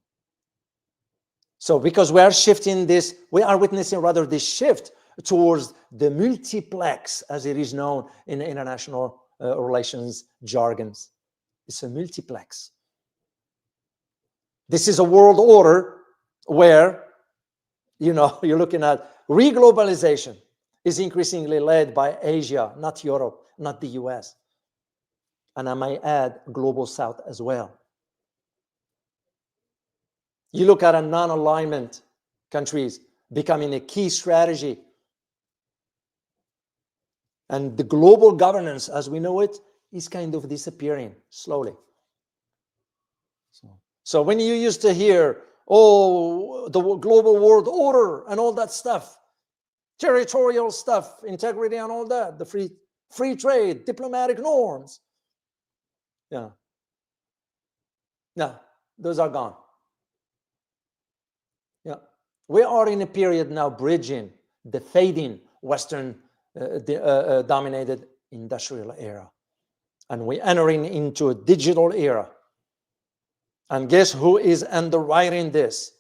So because we are shifting this, we are witnessing rather this shift towards the multiplex, as it is known in international relations jargons. It's a multiplex. This is a world order where, you're looking at reglobalization is increasingly led by Asia, not Europe, not the US. And I might add global South as well. You look at a non-alignment countries becoming a key strategy. And the global governance, as we know it, is kind of disappearing slowly. So when you used to hear, oh, the global world order and all that stuff, territorial stuff, integrity and all that, the free trade, diplomatic norms, those are gone. We are in a period now bridging the fading Western dominated industrial era, and we're entering into a digital era. And guess who is underwriting this?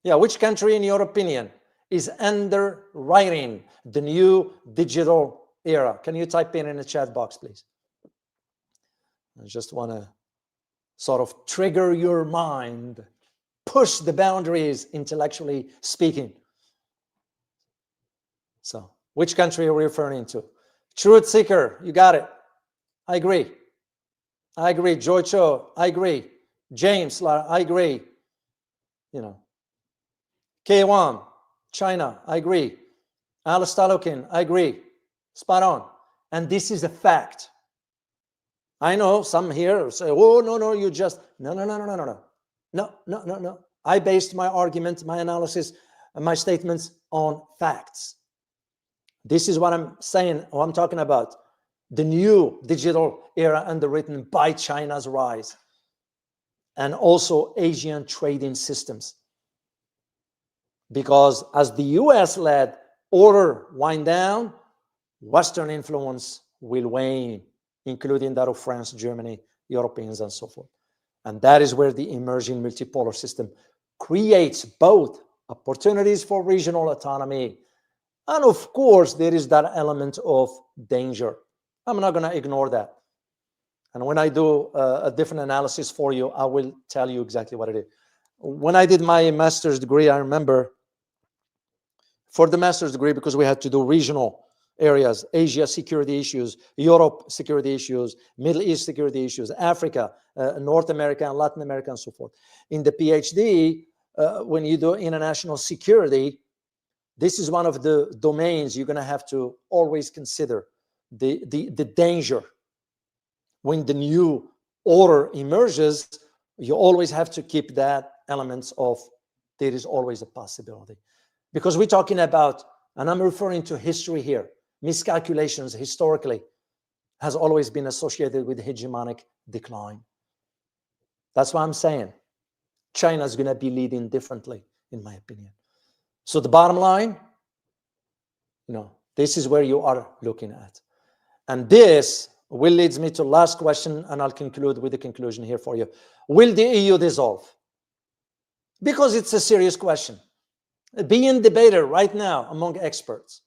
Which country, in your opinion, is underwriting the new digital era? Can you type in the chat box, please? I just want to sort of trigger your mind, push the boundaries, intellectually speaking. So, which country are we referring to? Truth Seeker, you got it. I agree. I agree. Joy Cho, I agree. James, I agree. K1, China, I agree. Alice Talokin, I agree. Spot on. And this is a fact. I know some here say, oh, no, you just, no. I based my argument, my analysis, and my statements on facts. This is what I'm saying, what I'm talking about. The new digital era underwritten by China's rise and also Asian trading systems. Because as the US-led order wind down, Western influence will wane, including that of France, Germany, Europeans, and so forth. And that is where the emerging multipolar system creates both opportunities for regional autonomy, and of course, there is that element of danger. I'm not going to ignore that. And when I do a different analysis for you, I will tell you exactly what it is. When I did my master's degree, I remember for the master's degree, because we had to do regional areas, Asia security issues, Europe security issues, Middle East security issues, Africa, North America, and Latin America, and so forth. In the PhD, when you do international security, this is one of the domains you're going to have to always consider, the danger. When the new order emerges, you always have to keep that element of there is always a possibility. Because we're talking about, and I'm referring to history here, miscalculations historically has always been associated with hegemonic decline. That's why I'm saying China's going to be leading differently, in my opinion. So the bottom line, this is where you are looking at. And this will lead me to last question, and I'll conclude with the conclusion here for you. Will the EU dissolve? Because it's a serious question, being debated right now among experts.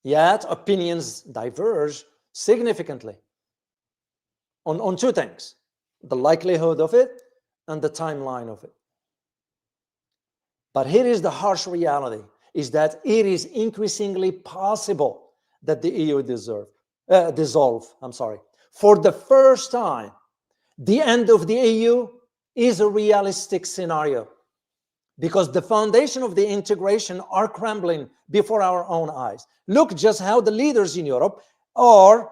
Yet opinions diverge significantly on two things: the likelihood of it and the timeline of it. But here is the harsh reality, is that it is increasingly possible that the EU dissolve. For the first time, the end of the EU is a realistic scenario, because the foundation of the integration are crumbling before our own eyes. Look just how the leaders in Europe are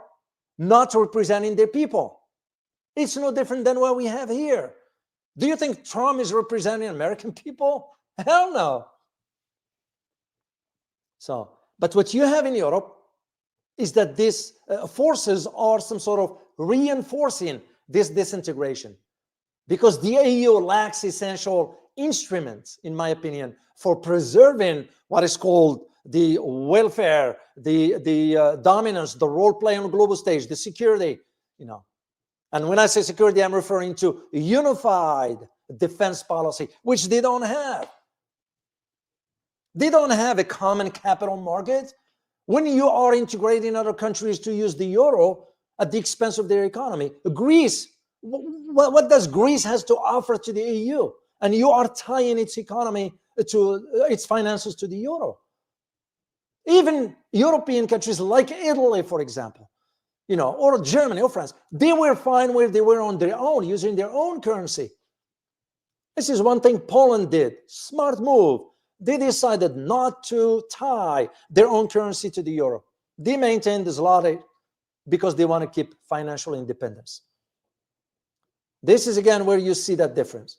not representing their people. It's no different than what we have here. Do you think Trump is representing American people? Hell no. But what you have in Europe is that these forces are some sort of reinforcing this disintegration, because the EU lacks essential instruments, in my opinion, for preserving what is called the welfare, the dominance, the role play on the global stage, the security, And when I say security, I'm referring to unified defense policy, which they don't have. They don't have a common capital market. When you are integrating other countries to use the euro at the expense of their economy, Greece, what does Greece has to offer to the EU? And you are tying its economy to its finances to the euro. Even European countries like Italy, for example, or Germany or France, they were fine where they were on their own, using their own currency. This is one thing Poland did. Smart move. They decided not to tie their own currency to the euro. They maintained the zloty because they want to keep financial independence. This is again where you see that difference.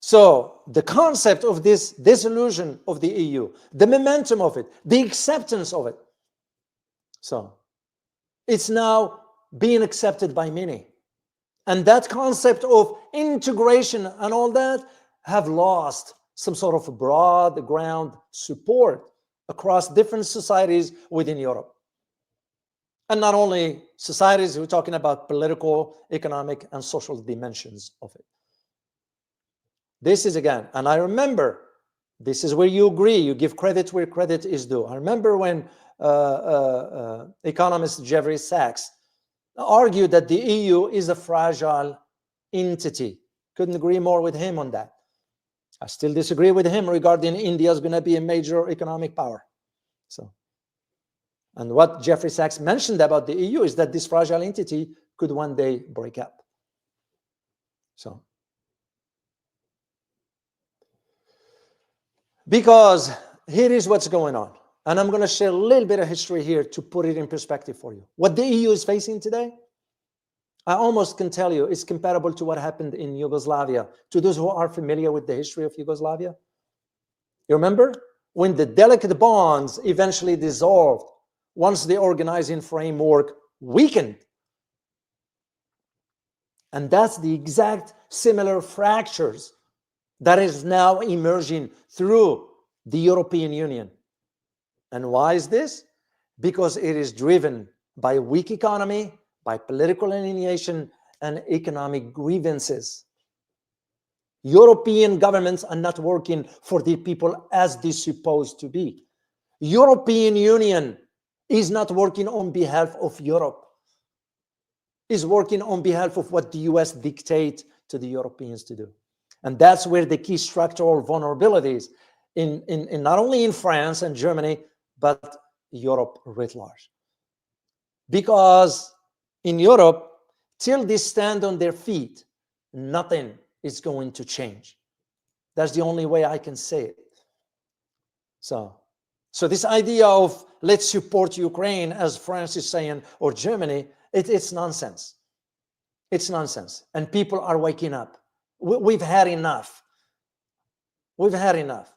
So the concept of this dissolution of the EU, the momentum of it, the acceptance of it, so it's now being accepted by many. And that concept of integration and all that have lost some sort of broad ground support across different societies within Europe. And not only societies, we're talking about political, economic, and social dimensions of it. This is again, and I remember, this is where you agree, you give credit where credit is due. I remember when economist Jeffrey Sachs argued that the EU is a fragile entity. Couldn't agree more with him on that. I still disagree with him regarding India is going to be a major economic power. So, and what Jeffrey Sachs mentioned about the EU is that this fragile entity could one day break up. So, because here is what's going on. And I'm going to share a little bit of history here to put it in perspective for you. What the EU is facing today, I almost can tell you it's comparable to what happened in Yugoslavia. To those who are familiar with the history of Yugoslavia, you remember when the delicate bonds eventually dissolved once the organizing framework weakened. And that's the exact similar fractures that is now emerging through the European Union. And why is this? Because it is driven by a weak economy, by political alienation, and economic grievances. European governments are not working for the people as they're supposed to be. European Union is not working on behalf of Europe. Is working on behalf of what the US dictate to the Europeans to do. And that's where the key structural vulnerabilities in not only in France and Germany, but Europe writ large. Because in Europe, till they stand on their feet, nothing is going to change. That's the only way I can say it. So this idea of let's support Ukraine, as France is saying, or Germany, it's nonsense. It's nonsense. And people are waking up. We've had enough. We've had enough.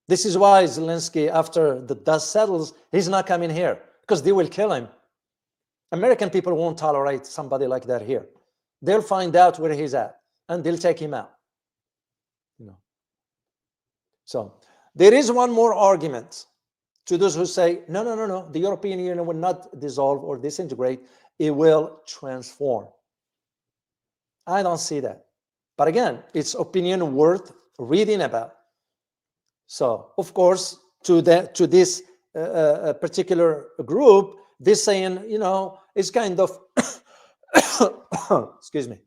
This is why Zelensky, after the dust settles, he's not coming here, because they will kill him. American people won't tolerate somebody like that here. They'll find out where he's at, and they'll take him out. So there is one more argument to those who say, no, the European Union will not dissolve or disintegrate. It will transform. I don't see that. But again, it's opinion worth reading about. So, of course, to this particular group, they're saying, it's kind of, excuse me,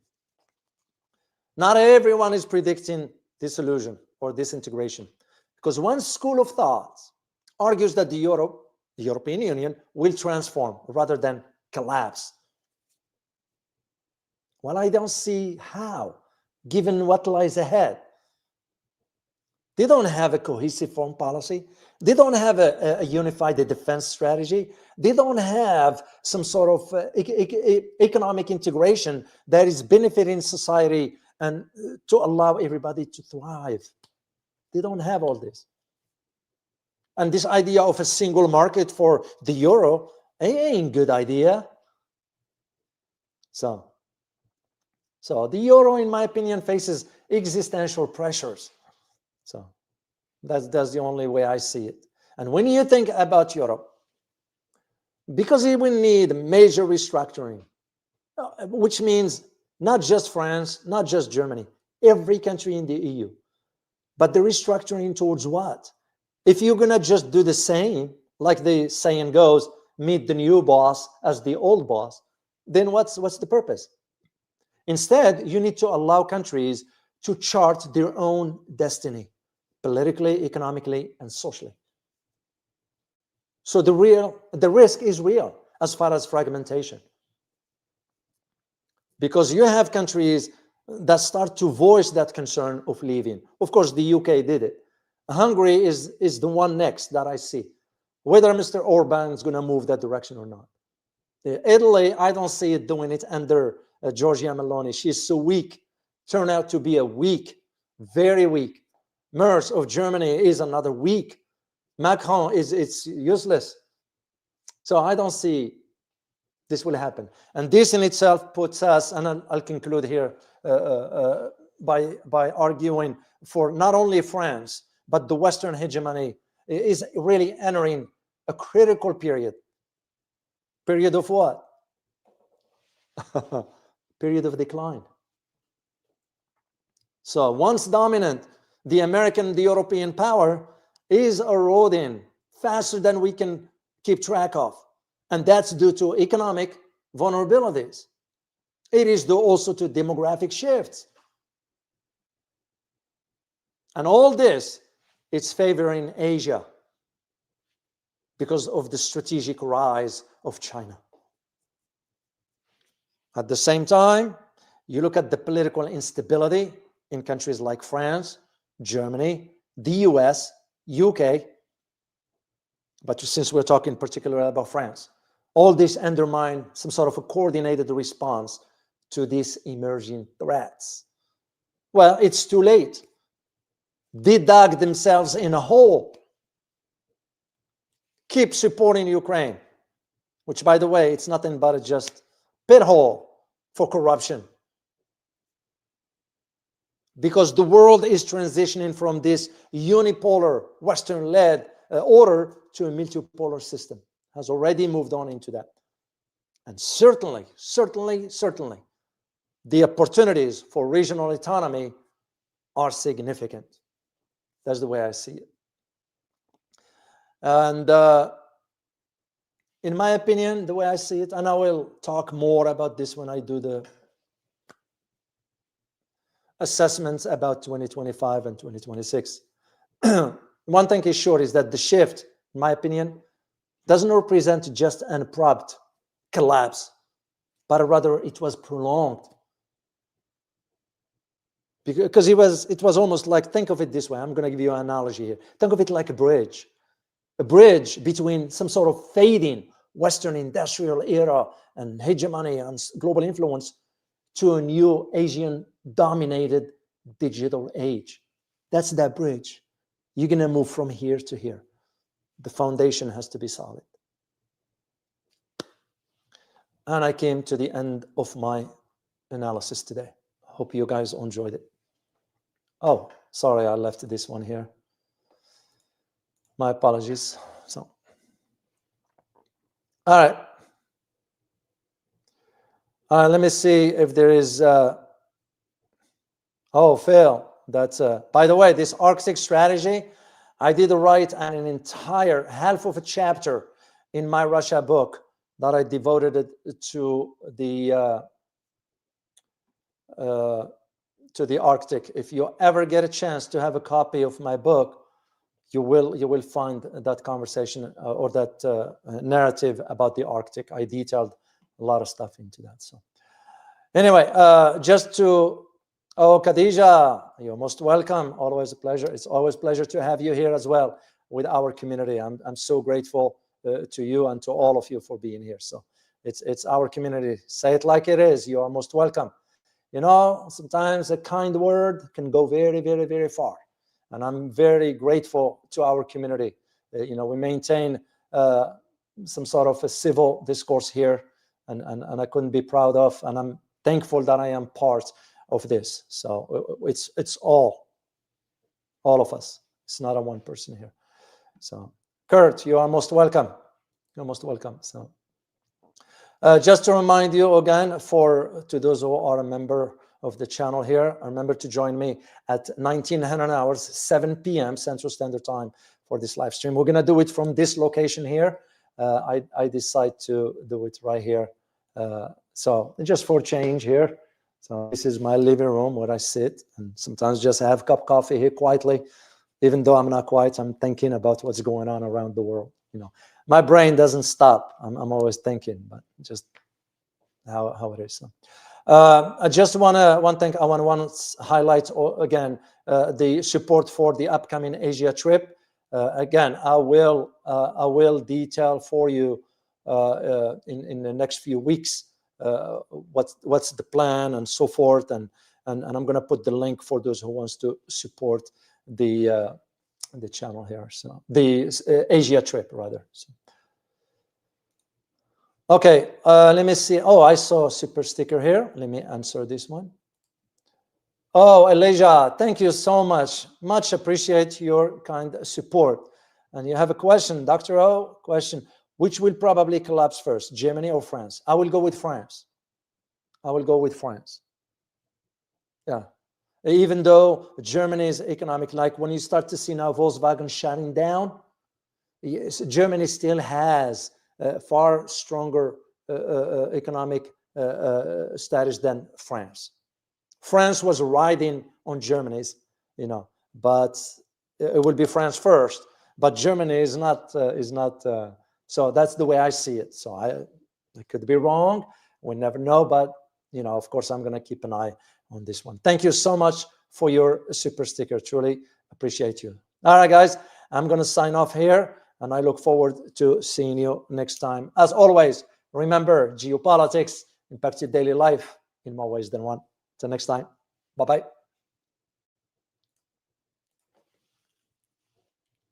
not everyone is predicting dissolution or disintegration. Because one school of thought argues that the European Union will transform rather than collapse. Well, I don't see how, given what lies ahead. They don't have a cohesive foreign policy. They don't have a unified defense strategy. They don't have some sort of economic integration that is benefiting society and to allow everybody to thrive. They don't have all this. And this idea of a single market for the euro ain't a good idea. So the euro, in my opinion, faces existential pressures. So that's the only way I see it. And when you think about Europe, because it will need major restructuring, which means Not just France, not just Germany, every country in the EU. But the restructuring towards what? If you're going to just do the same, like the saying goes, meet the new boss as the old boss, then what's the purpose? Instead, you need to allow countries to chart their own destiny, politically, economically, and socially. So the risk is real as far as fragmentation. Because you have countries that start to voice that concern of leaving. Of course, the UK did it. Hungary is the one next that I see, whether Mr. Orban is going to move that direction or not. Italy, I don't see it doing it under Giorgia Meloni. She's so weak, turned out to be a weak, very weak. Merz of Germany is another weak. Macron it's useless. So I don't see this will happen. And this in itself puts us, and I'll conclude here by arguing for not only France, but the Western hegemony is really entering a critical period. Period of what? Period of decline. So once dominant, the American, the European power is eroding faster than we can keep track of. And that's due to economic vulnerabilities. It is due also to demographic shifts. And all this, it's favoring Asia because of the strategic rise of China. At the same time, you look at the political instability in countries like France, Germany, the US, UK, but since we're talking particularly about France, all this undermine some sort of a coordinated response to these emerging threats. Well, it's too late. They dug themselves in a hole. Keep supporting Ukraine, which, by the way, it's nothing but a just pit hole for corruption. Because the world is transitioning from this unipolar, Western-led order to a multipolar system. Has already moved on into that. And certainly, the opportunities for regional autonomy are significant. That's the way I see it. And in my opinion, the way I see it, and I will talk more about this when I do the assessments about 2025 and 2026. One thing is sure is that the shift, in my opinion, doesn't represent just an abrupt collapse, but rather it was prolonged. Because it was almost like, think of it this way, I'm going to give you an analogy here. Think of it like a bridge between some sort of fading Western industrial era and hegemony and global influence to a new Asian-dominated digital age. That's that bridge. You're going to move from here to here. The foundation has to be solid. And I came to the end of my analysis today. Hope you guys enjoyed it. Oh, sorry, I left this one here. My apologies. So, all right. Let me see if there is. Oh, Phil, that's. By the way, this Arctic strategy, I did write an entire half of a chapter in my Russia book that I devoted it to the Arctic. If you ever get a chance to have a copy of my book, you will find that conversation or that narrative about the Arctic. I detailed a lot of stuff into that. So anyway, just to, oh, Khadija, you're most welcome. Always a pleasure. It's always a pleasure to have you here as well with our community. I'm so grateful to you and to all of you for being here. So it's our community. Say it like it is. You are most welcome. You know, sometimes a kind word can go very, very, very far. And I'm very grateful to our community. You know, we maintain some sort of a civil discourse here, and I couldn't be proud of, and I'm thankful that I am part of this. So it's all of us. It's not a one person here. So Kurt, you are most welcome. You're most welcome. So Just to remind you again, to those who are a member of the channel here, remember to join me at 1900 hours, 7 p.m. Central Standard Time for this live stream. We're going to do it from this location here. I decide to do it right here. So just for change here. So this is my living room where I sit and sometimes just have a cup of coffee here quietly. Even though I'm not quiet, I'm thinking about what's going on around the world. You know, my brain doesn't stop. I'm always thinking, but just how it is. So, I just one thing I want to highlight again, the support for the upcoming Asia trip. Again, I will detail for you in the next few weeks what's the plan and so forth, and I'm going to put the link for those who wants to support the channel here. So the Asia trip rather. So. Okay, let me see. Oh, I saw a super sticker here. Let me answer this one. Oh, Elijah, thank you so much. Much appreciate your kind support. And you have a question, Dr. O, question. Which will probably collapse first, Germany or France? I will go with France. I will go with France. Yeah. Even though Germany's economic, like when you start to see now Volkswagen shutting down, yes, Germany still has far stronger economic status than France. France was riding on Germany's, you know, but it will be France first. But Germany is not. So that's the way I see it. So I could be wrong. We never know. But you know, of course, I'm going to keep an eye on this one. Thank you so much for your super sticker. Truly appreciate you. All right, guys, I'm going to sign off here, and I look forward to seeing you next time. As always, remember, geopolitics impacts your daily life in more ways than one. Till next time. Bye-bye.